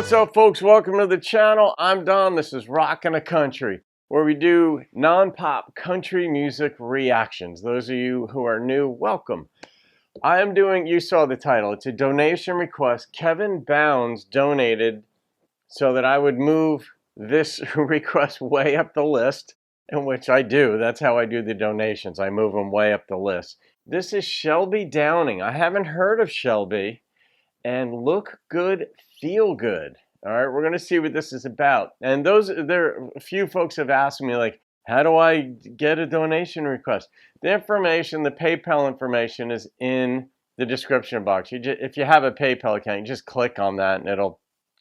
What's up, folks? Welcome to the channel. I'm Don. This is Rockin' a Country, where we do non-pop country music reactions. Those of you who are new, welcome. I am doing, you saw the title, it's a donation request. Kevin Bounds donated so that I would move this request way up the list, in which I do. That's how I do the donations. I move them way up the list. This is Shelby Downing. I haven't heard of Shelby. And look good, feel good. All right, we're going to see what this is about. And a few folks have asked me, like, how do I get a donation request? The information, the PayPal information is in the description box. If you have a PayPal account, you just click on that and it'll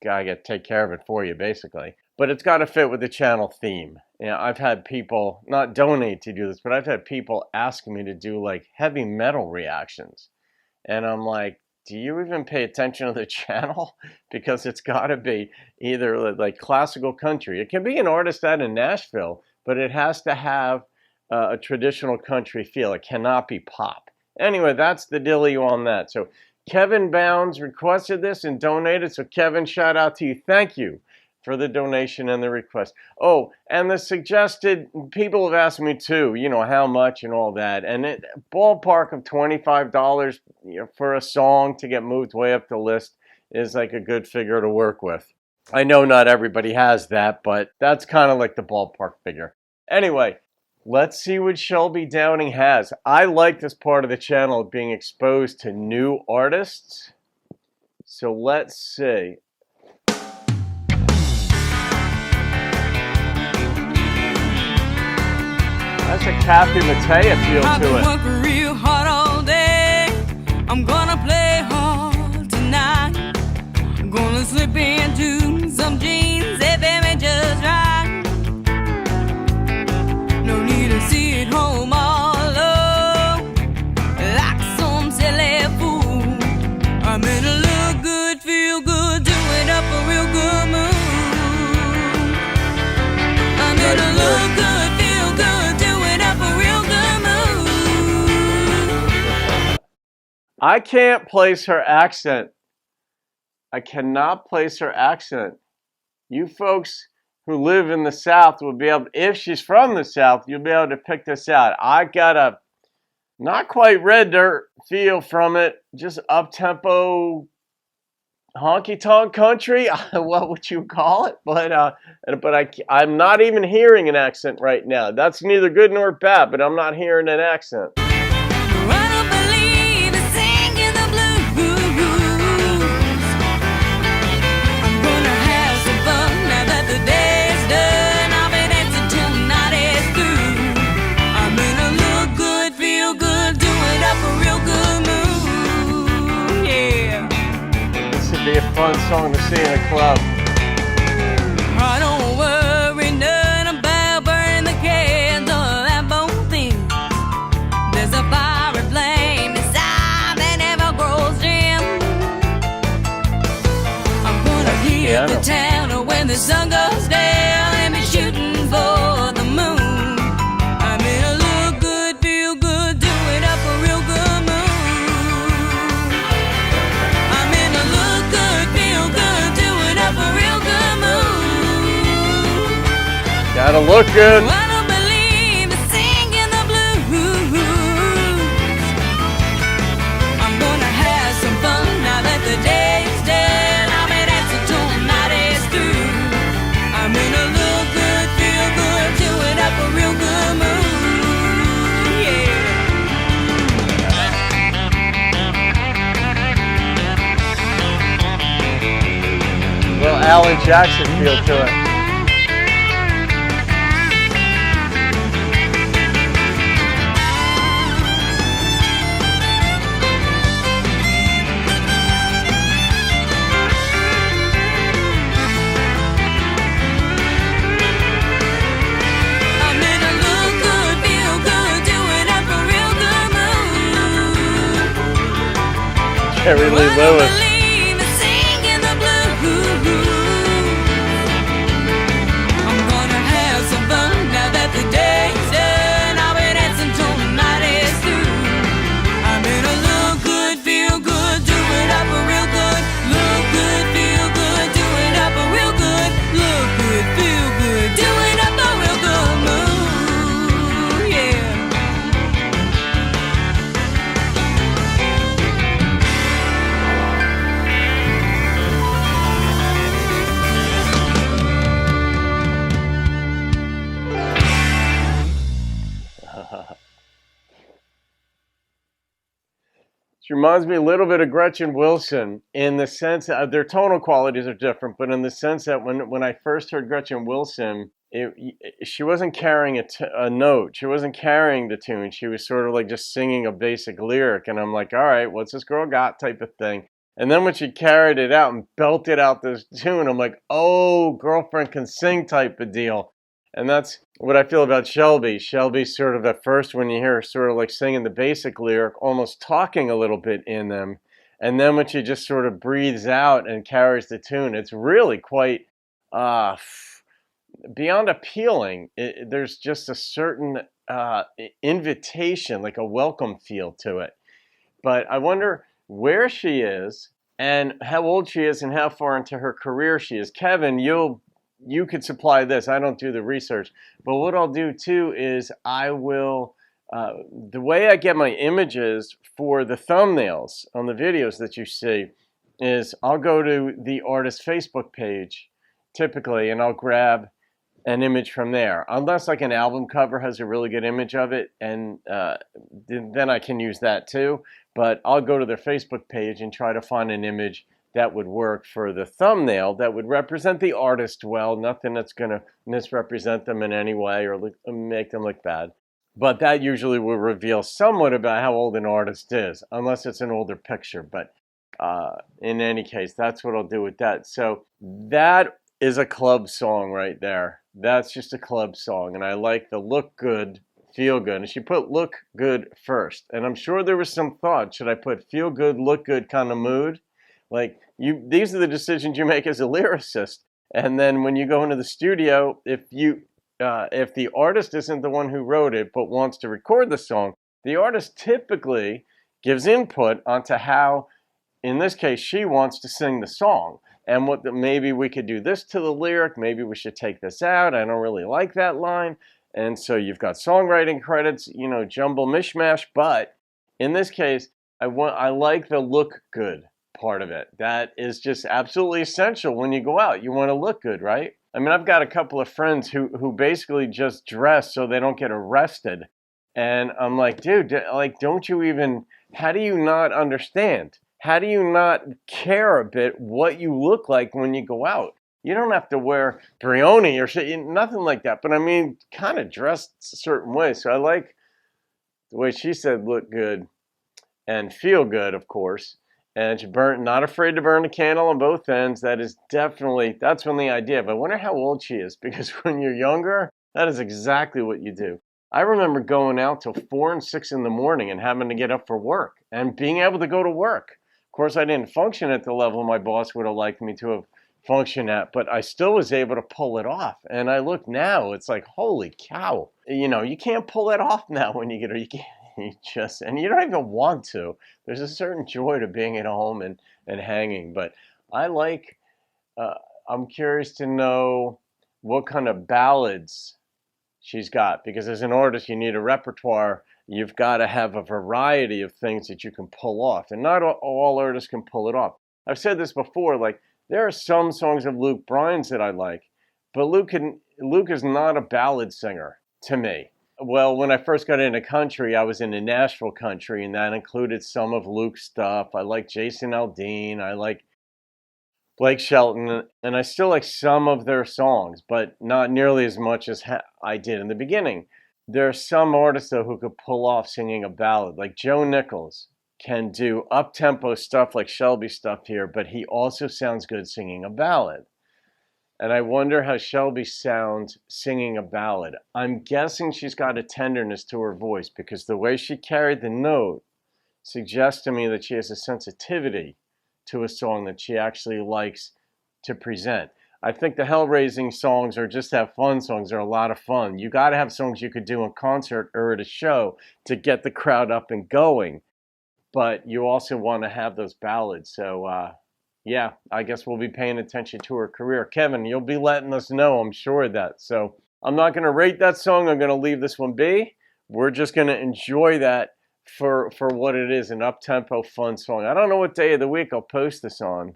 take care of it for you, basically. But it's got to fit with the channel theme. You know, I've had people not donate to do this, but I've had people ask me to do like heavy metal reactions. And I'm like, do you even pay attention to the channel? Because it's got to be either like classical country. It can be an artist out in Nashville, but it has to have a traditional country feel. It cannot be pop. Anyway, that's the dealio on that. So Kevin Bounds requested this and donated. So Kevin, shout out to you. Thank you for the donation and the request. Oh, and the suggested, people have asked me too, you know, how much and all that. And ballpark of $25, you know, for a song to get moved way up the list is like a good figure to work with. I know not everybody has that, but that's kind of like the ballpark figure. Anyway, let's see what Shelby Downing has. I like this part of the channel, being exposed to new artists. So let's see. That's a Kathy Mattea feel to it. I've been working real hard all day. I'm gonna play hard tonight. I'm gonna slip into some jeans if they just right. No need to see it home all alone like some silly fool. I'm in a look good, feel good, doing up a real good mood. I'm in a look good, feel good, doing up a real good mood. I can't place her accent. I cannot place her accent. You folks who live in the South will be able, if she's from the South, you'll be able to pick this out. I got a not quite red dirt feel from it, just up-tempo, honky-tonk country, what would you call it? But I'm not even hearing an accent right now. That's neither good nor bad, but I'm not hearing an accent. I don't believe in singing the blues. I'm gonna have some fun now that the day is done. I'll be dancing till the night is through. I'm in a look good, feel good, doing up a real good mood. Yeah. This would be a fun song to see in a club. I don't worry none about burning the candle or that bone thing. There's a fiery flame inside that never grows dim. I'm gonna hear the town when the sun goes down and be shooting for the moon. I'm in a look good, feel good, doing up a real good mood. I'm in a look good, feel good, doing up a real good mood. Gotta look good. I don't believe in singing the blues. I'm gonna have some fun now that the day's done. I'll be dancing till the night is through. I'm in a look good, feel good, doing up a real good mood. Yeah. Well, Alan Jackson feel to it. I'm in a look good, feel good, doing up a real good mood. Jerry Lee I don't Lewis. believe in singing the blues. I'm gonna have some fun now that the day's done. I'll be dancing till the night is through. I'm in a look good, feel good, doing up a real good. Look good, feel good, doing She reminds me a little bit of Gretchen Wilson in the sense that their tonal qualities are different, but in the sense that when I first heard Gretchen Wilson, she wasn't carrying a note. She wasn't carrying the tune. She was sort of like just singing a basic lyric. And I'm like, all right, what's this girl got type of thing. And then when she carried it out and belted out this tune, I'm like, oh, girlfriend can sing type of deal. And that's what I feel about Shelby. Shelby's sort of at first when you hear her sort of like singing the basic lyric, almost talking a little bit in them. And then when she just sort of breathes out and carries the tune, it's really quite beyond appealing. There's just a certain invitation, like a welcome feel to it. But I wonder where she is and how old she is and how far into her career she is. Kevin, you could supply this. I don't do the research. But what I'll do too is I will, the way I get my images for the thumbnails on the videos that you see is I'll go to the artist's Facebook page typically and I'll grab an image from there. Unless like an album cover has a really good image of it, and then I can use that too. But I'll go to their Facebook page and try to find an image that would work for the thumbnail that would represent the artist well, nothing that's going to misrepresent them in any way or make them look bad. But that usually will reveal somewhat about how old an artist is, unless it's an older picture. But in any case, that's what I'll do with that. So that is a club song right there. That's just a club song. And I like the look good, feel good. And she put look good first. And I'm sure there was some thought, should I put feel good, look good kind of mood? Like, these are the decisions you make as a lyricist. And then when you go into the studio, if the artist isn't the one who wrote it but wants to record the song, the artist typically gives input onto how, in this case, she wants to sing the song. And maybe we could do this to the lyric. Maybe we should take this out. I don't really like that line. And so you've got songwriting credits, jumble mishmash. But in this case, I like the look good part of it. That is just absolutely essential when you go out. You want to look good, right? I mean, I've got a couple of friends who basically just dress so they don't get arrested. And I'm like, dude, like, don't you even, how do you not understand? How do you not care a bit what you look like when you go out? You don't have to wear Brioni or shit, nothing like that. But I mean, kind of dressed a certain way. So I like the way she said look good and feel good, of course. And she not afraid to burn a candle on both ends. That's from the idea. But I wonder how old she is, because when you're younger, that is exactly what you do. I remember going out till 4 and 6 in the morning and having to get up for work and being able to go to work. Of course, I didn't function at the level my boss would have liked me to have functioned at, but I still was able to pull it off. And I look now, it's like, holy cow. You can't pull it off now when you can't, and you don't even want to. There's a certain joy to being at home and hanging. But I'm curious to know what kind of ballads she's got, because as an artist, you need a repertoire. You've got to have a variety of things that you can pull off, and not all artists can pull it off. I've said this before, like, there are some songs of Luke Bryan's that I like, but Luke is not a ballad singer to me. Well, when I first got into country, I was into Nashville country, and that included some of Luke's stuff. I like Jason Aldean, I like Blake Shelton, and I still like some of their songs, but not nearly as much as I did in the beginning. There are some artists, though, who could pull off singing a ballad. Like Joe Nichols can do up-tempo stuff like Shelby stuff here, but he also sounds good singing a ballad. And I wonder how Shelby sounds singing a ballad. I'm guessing she's got a tenderness to her voice, because the way she carried the note suggests to me that she has a sensitivity to a song that she actually likes to present. I think the hell-raising songs or just have fun songs are a lot of fun. You got to have songs you could do in concert or at a show to get the crowd up and going. But you also want to have those ballads. So, yeah, I guess we'll be paying attention to her career. Kevin, you'll be letting us know, I'm sure of that. So I'm not going to rate that song. I'm going to leave this one be. We're just going to enjoy that for what it is, an up-tempo fun song. I don't know what day of the week I'll post this on.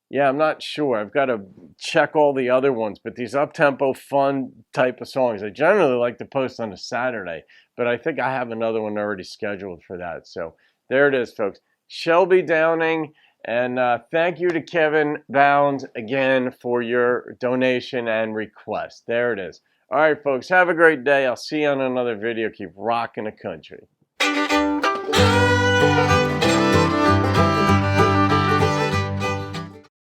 Yeah, I'm not sure. I've got to check all the other ones. But these up-tempo fun type of songs, I generally like to post on a Saturday. But I think I have another one already scheduled for that. So There it is, folks. Shelby Downing. And thank you to Kevin Bounds again for your donation and request. There it is. All right, folks, have a great day. I'll see you on another video. Keep rocking the country.